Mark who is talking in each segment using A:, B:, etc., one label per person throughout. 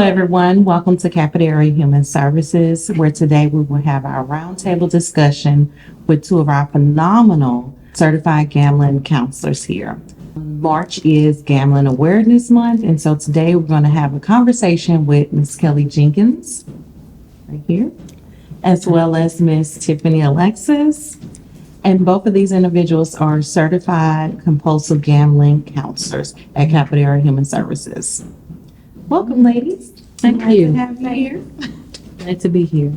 A: everyone. Welcome to Capital Area Human Services, where today we will have our roundtable discussion with two of our phenomenal certified gambling counselors here. March is Gambling Awareness Month, and so today we're going to have a conversation with Ms. Kelly Jenkins, right here, as well as Ms. Tiffany Alexis. And both of these individuals are certified compulsive gambling counselors at Capital Area Human Services. Welcome, ladies.
B: Thank you.
A: Glad to have you here.
B: Glad to be here.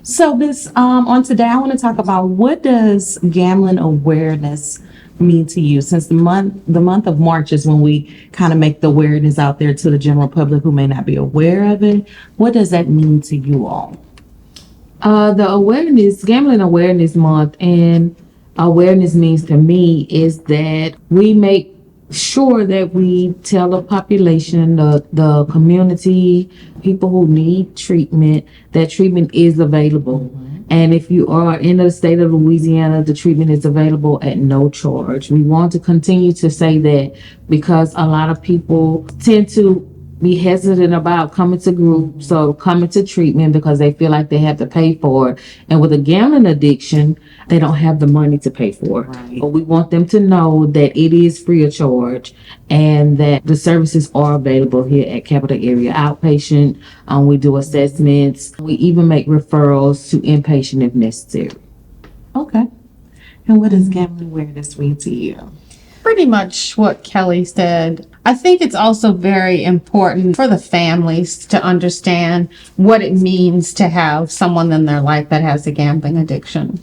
A: So this on today, I want to talk about what does gambling awareness mean to you? Since the month of March is when we kind of make the awareness out there to the general public who may not be aware of it. What does that mean to you all?
B: Gambling Awareness Month, and awareness means to me is that we make sure that we tell the population, the community, people who need treatment, that treatment is available. Mm-hmm. And if you are in the state of Louisiana, the treatment is available at no charge. We want to continue to say that because a lot of people tend to be hesitant about coming to groups or coming to treatment because they feel like they have to pay for it. And with a gambling addiction, they don't have the money to pay for it. Right. But we want them to know that it is free of charge and that the services are available here at Capital Area Outpatient. We do assessments. We even make referrals to inpatient if necessary.
A: Okay. And what does gambling awareness mean to you?
C: Pretty much what Kelly said. I think it's also very important for the families to understand what it means to have someone in their life that has a gambling addiction.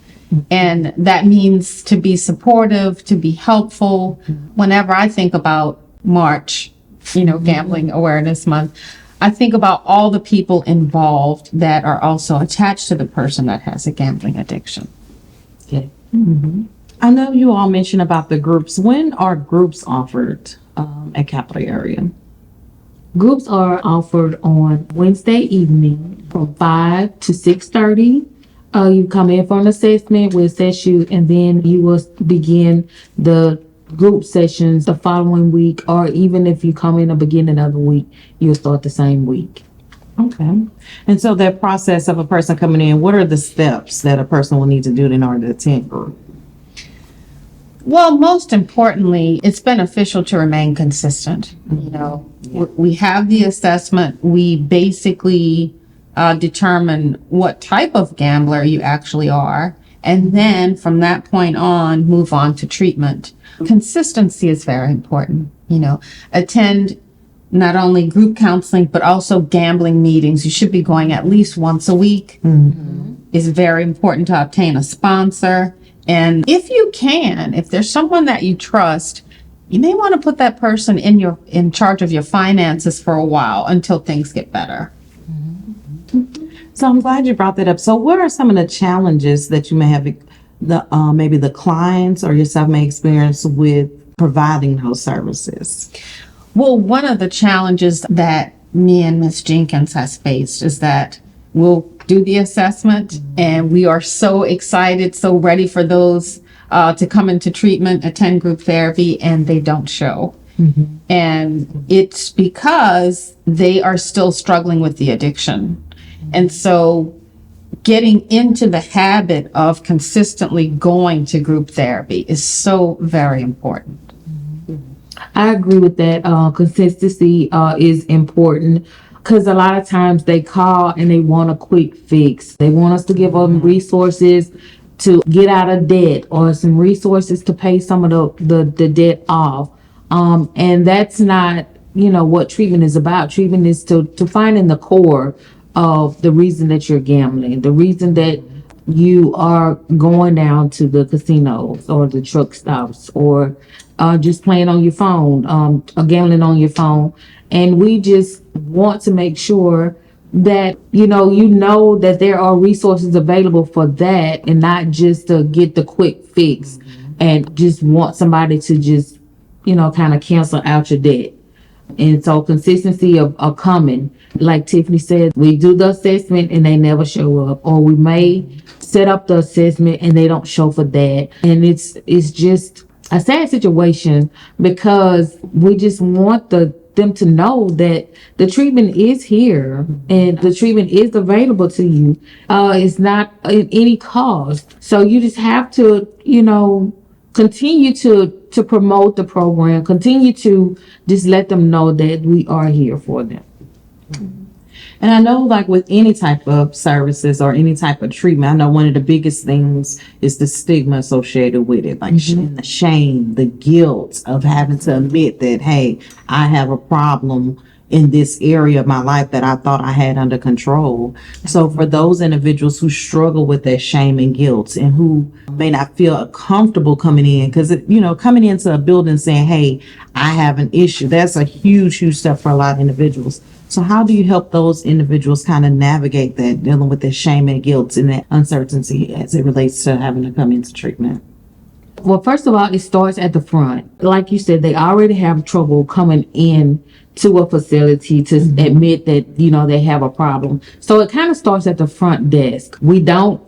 C: And that means to be supportive, to be helpful. Whenever I think about March, Gambling Awareness Month, I think about all the people involved that are also attached to the person that has a gambling addiction.
A: Okay. Mm-hmm. I know you all mentioned about the groups. When are groups offered at Capital Area?
B: Groups are offered on Wednesday evening from 5 to 6:30. You come in for an assessment, we'll assess you, and then you will begin the group sessions the following week, or even if you come in the beginning of the week, you'll start the same week.
A: Okay. And so that process of a person coming in, what are the steps that a person will need to do in order to attend group?
C: Well, most importantly, it's beneficial to remain consistent. We have the assessment. We basically determine what type of gambler you actually are. And then from that point on, move on to treatment. Consistency is very important. Attend not only group counseling, but also gambling meetings. You should be going at least once a week. Mm-hmm. It's very important to obtain a sponsor. And if there's someone that you trust, you may want to put that person in charge of your finances for a while until things get better.
A: Mm-hmm. So I'm glad you brought that up. So what are some of the challenges that you may have, maybe the clients or yourself may experience with providing those services?
C: Well, one of the challenges that me and Ms. Jenkins has faced is that we'll do the assessment, and we are so excited, so ready for those to come into treatment, attend group therapy, and they don't show. Mm-hmm. And it's because they are still struggling with the addiction. And so getting into the habit of consistently going to group therapy is so very important.
B: I agree with that. Consistency is important. Because a lot of times they call and they want a quick fix. They want us to give them resources to get out of debt or some resources to pay some of the debt off. And that's not, what treatment is about. Treatment is to find in the core of the reason that you're gambling, the reason that you are going down to the casinos or the truck stops or just playing on your phone, or gambling on your phone. And we just want to make sure that, that there are resources available for that and not just to get the quick fix and just want somebody to just, kind of cancel out your debt. And so consistency of coming, like Tiffany said, we do the assessment and they never show up, or we may set up the assessment and they don't show for that. And it's just a sad situation because we just want the them to know that the treatment is here and the treatment is available to you. It's not at any cost. So you just have to, continue to promote the program, continue to just let them know that we are here for them.
A: And I know, like with any type of services or any type of treatment, I know one of the biggest things is the stigma associated with it, like the shame, the guilt of having to admit that, hey, I have a problem in this area of my life that I thought I had under control. So for those individuals who struggle with that shame and guilt and who may not feel comfortable coming in, because, coming into a building saying, hey, I have an issue, that's a huge step for a lot of individuals. So how do you help those individuals kind of navigate that, dealing with the shame and guilt and that uncertainty as it relates to having to come into treatment?
B: Well, first of all, it starts at the front. Like you said, they already have trouble coming in to a facility to admit that, they have a problem. So it kind of starts at the front desk. We don't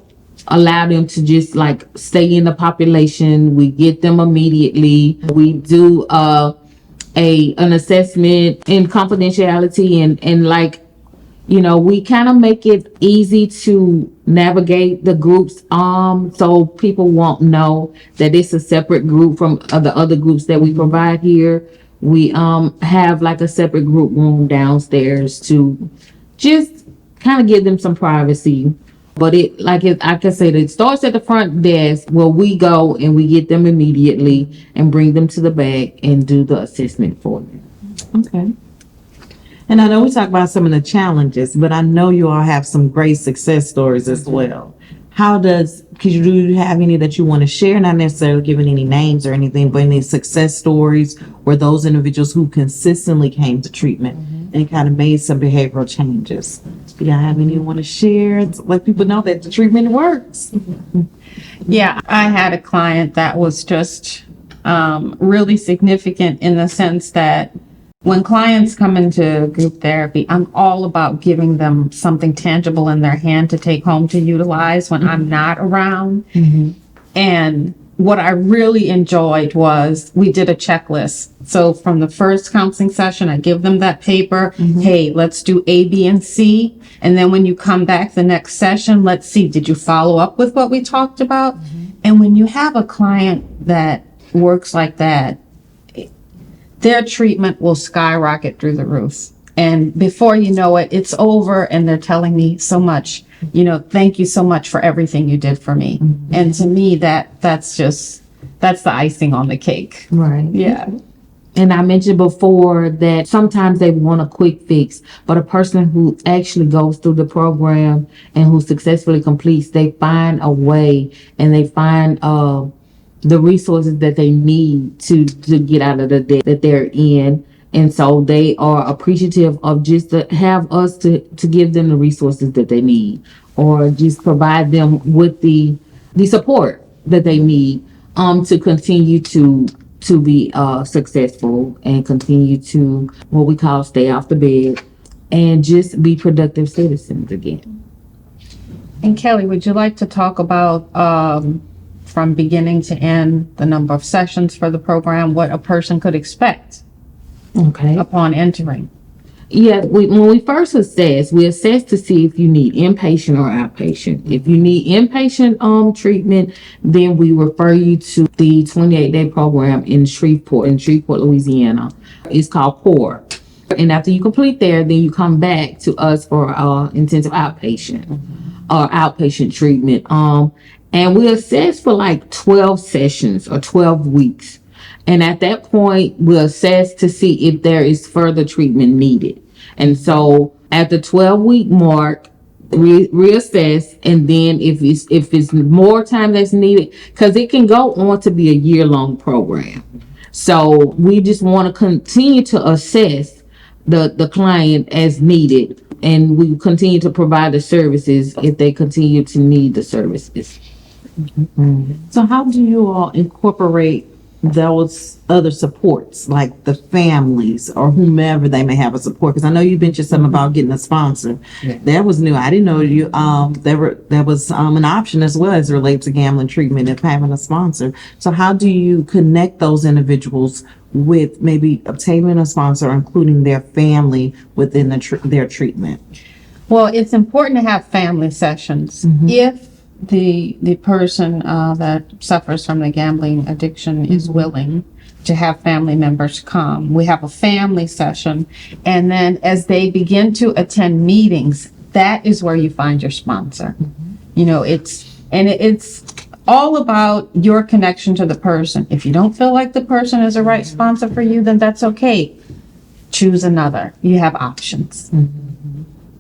B: allow them to just like stay in the population. We get them immediately. We do an assessment in confidentiality and we kind of make it easy to navigate the groups so people won't know that it's a separate group from the other groups that we provide here. We have like a separate group room downstairs to just kind of give them some privacy. But like I said, it starts at the front desk where we go and we get them immediately and bring them to the back and do the assessment for them.
A: Okay. And I know we talked about some of the challenges, but I know you all have some great success stories as well. Do you have any that you want to share? Not necessarily giving any names or anything, but any success stories where those individuals who consistently came to treatment and kind of made some behavioral changes. Do y'all have any you want to share to let people know that the treatment works?
C: Yeah, I had a client that was just really significant in the sense that when clients come into group therapy, I'm all about giving them something tangible in their hand to take home to utilize when I'm not around. And what I really enjoyed was we did a checklist. So from the first counseling session, I give them that paper. Hey, let's do A, B, and C. And then when you come back the next session, let's see, did you follow up with what we talked about? And when you have a client that works like that, their treatment will skyrocket through the roof. And before you know it, it's over and they're telling me so much, thank you so much for everything you did for me. And to me, that's the icing on the cake.
B: Right.
C: Yeah.
B: And I mentioned before that sometimes they want a quick fix, but a person who actually goes through the program and who successfully completes, they find a way and they find the resources that they need to get out of the debt that they're in. And so they are appreciative of just to have us to give them the resources that they need, or just provide them with the support that they need to continue to be successful and continue to what we call stay off the bed and just be productive citizens again.
C: And Kelly, would you like to talk about from beginning to end, the number of sessions for the program, what a person could expect upon entering?
B: Yeah, when we first assess, we assess to see if you need inpatient or outpatient. If you need inpatient treatment, then we refer you to the 28-day program in Shreveport, Louisiana. It's called CORE. And after you complete there, then you come back to us for intensive outpatient or outpatient treatment. And we assess for like 12 sessions or 12 weeks. And at that point, we'll assess to see if there is further treatment needed. And so at the 12-week mark, reassess. And then if it's more time that's needed, because it can go on to be a year-long program. So we just want to continue to assess the client as needed. And we continue to provide the services if they continue to need the services.
A: So how do you all incorporate those other supports, like the families or whomever they may have a support? Because I know you mentioned something about getting a sponsor.
C: Yeah.
A: That was new. I didn't know you, that was an option as well as it relates to gambling treatment of having a sponsor. So how do you connect those individuals with maybe obtaining a sponsor or including their family within their treatment?
C: Well, it's important to have family sessions. If the person that suffers from the gambling addiction is willing to have family members come, we have a family session. And then as they begin to attend meetings, that is where you find your sponsor. You know, it's all about your connection to the person. If you don't feel like the person is a right sponsor for you, then that's okay. Choose another. You have options.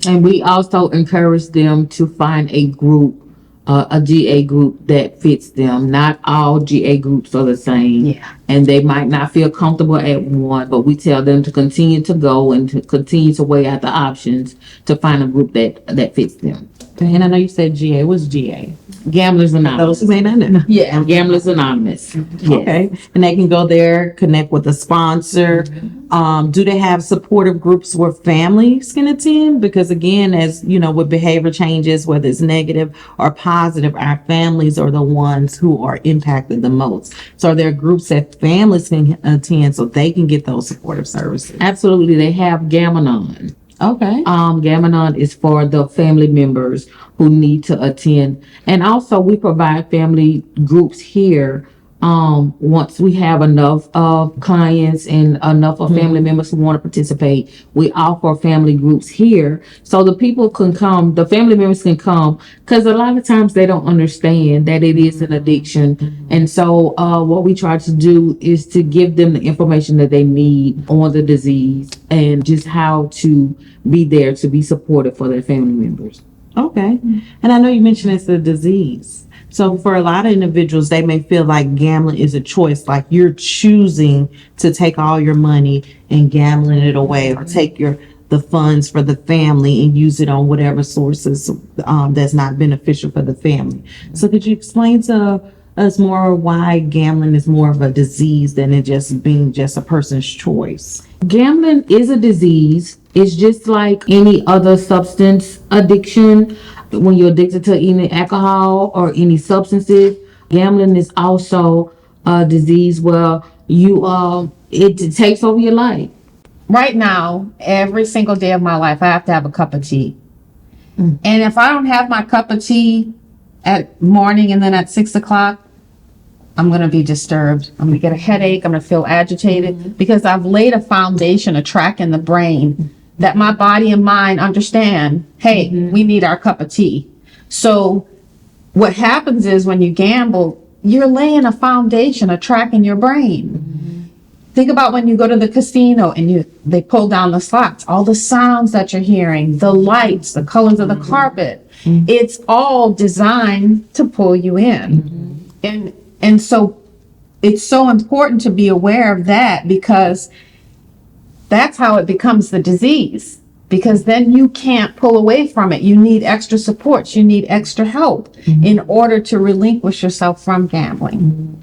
B: And we also encourage them to find a group, a GA group that fits them. Not all GA groups are the same.
C: Yeah.
B: And they might not feel comfortable at one, but we tell them to continue to go and to continue to weigh out the options to find a group that fits them.
A: And I know you said GA. What's GA?
B: Gamblers Anonymous.
A: Those who may not know.
B: Yeah, Gamblers Anonymous. Yes.
A: Okay. And they can go there, connect with a sponsor. Do they have supportive groups where families can attend? Because again, as you know, with behavior changes, whether it's negative or positive, our families are the ones who are impacted the most. So are there groups that families can attend so they can get those supportive services?
B: Absolutely. They have Gamanon.
A: Okay.
B: Gamanon is for the family members who need to attend. And also we provide family groups here. Once we have enough clients and enough of family members who want to participate, we offer family groups here so the people can come, the family members can come, because a lot of times they don't understand that it is an addiction. And so what we try to do is to give them the information that they need on the disease and just how to be there to be supportive for their family members.
A: Okay. And I know you mentioned it's a disease. So for a lot of individuals, they may feel like gambling is a choice, like you're choosing to take all your money and gambling it away, or take the funds for the family and use it on whatever sources that's not beneficial for the family. So could you explain to us more why gambling is more of a disease than it just being just a person's choice?
B: Gambling is a disease. It's just like any other substance addiction. When you're addicted to any alcohol or any substances, gambling is also a disease where it takes over your life.
C: Right now, every single day of my life, I have to have a cup of tea. And if I don't have my cup of tea at morning and then at 6 o'clock, I'm going to be disturbed. I'm going to get a headache. I'm going to feel agitated because I've laid a foundation, a track in the brain that my body and mind understand, hey, we need our cup of tea. So what happens is when you gamble, you're laying a foundation, a track in your brain. Think about when you go to the casino and they pull down the slots, all the sounds that you're hearing, the lights, the colors of the carpet. It's all designed to pull you in. And so it's so important to be aware of that, because that's how it becomes the disease, because then you can't pull away from it. You need extra supports. You need extra help in order to relinquish yourself from gambling.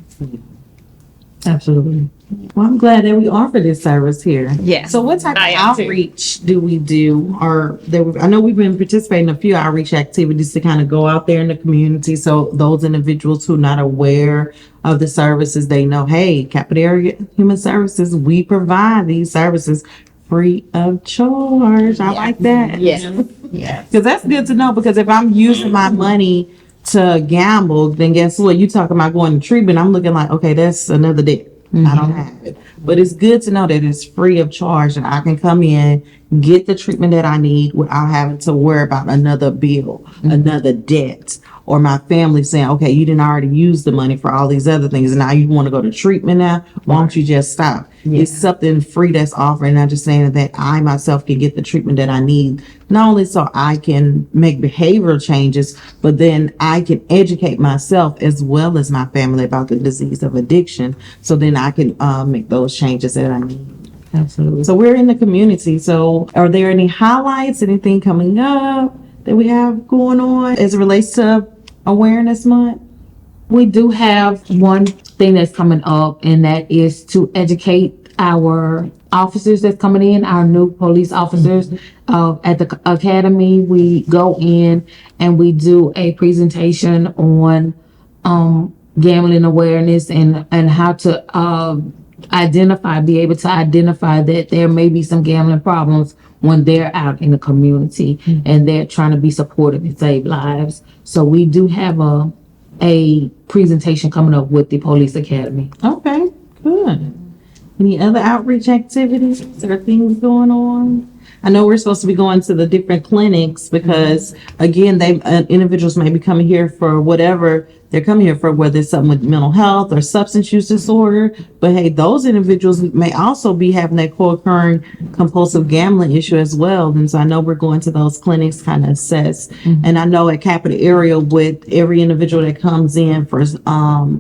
A: Absolutely. Well, I'm glad that we offer this service here.
D: Yeah.
A: So what type of
D: I am too.
A: outreach do we do? I know we've been participating in a few outreach activities to kind of go out there in the community. So those individuals who are not aware of the services, they know, hey, Capital Area Human Services, we provide these services free of charge. I like that.
D: Yeah.
C: Yeah.
A: Because that's good to know, because if I'm using my money to gamble, then guess what? You talking about going to treatment, I'm looking like, okay, that's another debt. I don't have it. But it's good to know that it's free of charge and I can come in, get the treatment that I need without having to worry about another bill, another debt, or my family saying, okay, you didn't already use the money for all these other things and now you want to go to treatment now. Why don't you just stop? It's something free that's offered, and understanding that I myself can get the treatment that I need, not only so I can make behavioral changes, but then I can educate myself as well as my family about the disease of addiction, so then I can make those changes that I need.
B: Absolutely.
A: So we're in the community. So are there any highlights, anything coming up that we have going on as it relates to Awareness Month?
B: We do have one thing that's coming up, and that is to educate our officers that's coming in, our new police officers. At the academy, we go in and we do a presentation on gambling awareness and how to be able to identify that there may be some gambling problems when they're out in the community and they're trying to be supportive and save lives. So we do have a presentation coming up with the police academy.
A: Okay, good. Any other outreach activities or things going on? I know we're supposed to be going to the different clinics because, again, individuals may be coming here for whatever they're coming here for, whether it's something with mental health or substance use disorder. But hey, those individuals may also be having that co-occurring compulsive gambling issue as well. And so I know we're going to those clinics kind of assess. And I know at Capital Area, with every individual that comes in for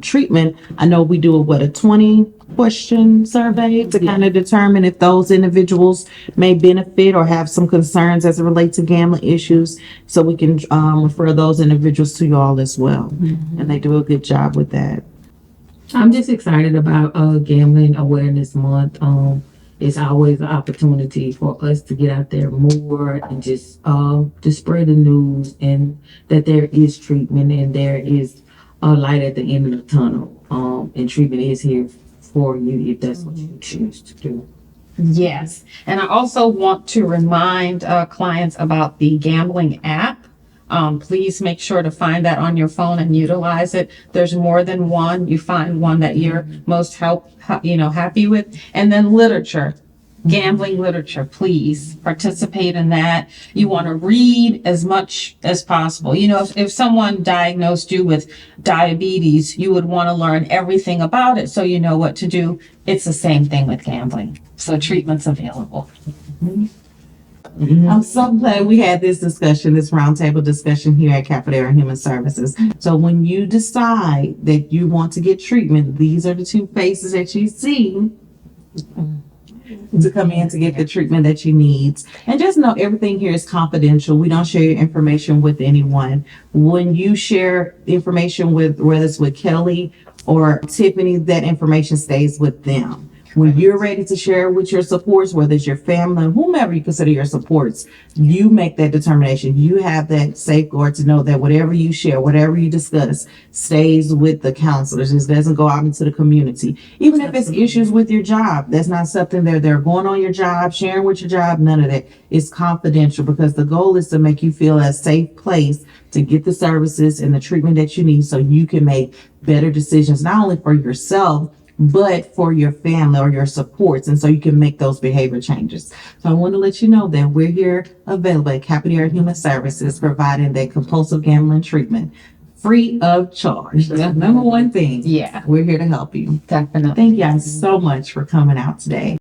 A: treatment, I know we do a 20-question survey to kind of determine if those individuals may benefit or have some concerns as it relates to gambling issues, so we can refer those individuals to you all as well. And they do a good job with that.
B: I'm just excited about Gambling Awareness Month. It's always an opportunity for us to get out there more and just to spread the news, and that there is treatment and there is a light at the end of the tunnel. And treatment is here for you if that's what you choose to do.
C: Yes. And I also want to remind clients about the gambling app. Please make sure to find that on your phone and utilize it. There's more than one. You find one that you're most happy with. And then literature, gambling literature, please participate in that. You want to read as much as possible. If someone diagnosed you with diabetes, you would want to learn everything about it so you know what to do. It's the same thing with gambling. So treatment's available.
A: I'm so glad we had this roundtable discussion here at Capital Area Human Services. So when you decide that you want to get treatment, these are the two faces that you see to come in to get the treatment that you need. And just know everything here is confidential. We don't share your information with anyone. When you share information whether it's with Kelly or Tiffany, that information stays with them. When you're ready to share with your supports, whether it's your family, whomever you consider your supports, you make that determination. You have that safeguard to know that whatever you share, whatever you discuss, stays with the counselors. It doesn't go out into the community. Even if it's issues with your job, that's not something they're going on your job, sharing with your job, none of that. It's confidential, because the goal is to make you feel a safe place to get the services and the treatment that you need, so you can make better decisions, not only for yourself, but for your family or your supports, and so you can make those behavior changes. So I want to let you know that we're here available at Capital Area Human Services, providing that compulsive gambling treatment free of charge. That's the number one thing.
C: Yeah.
A: We're here to help you.
C: Definitely.
A: Thank you guys so much for coming out today.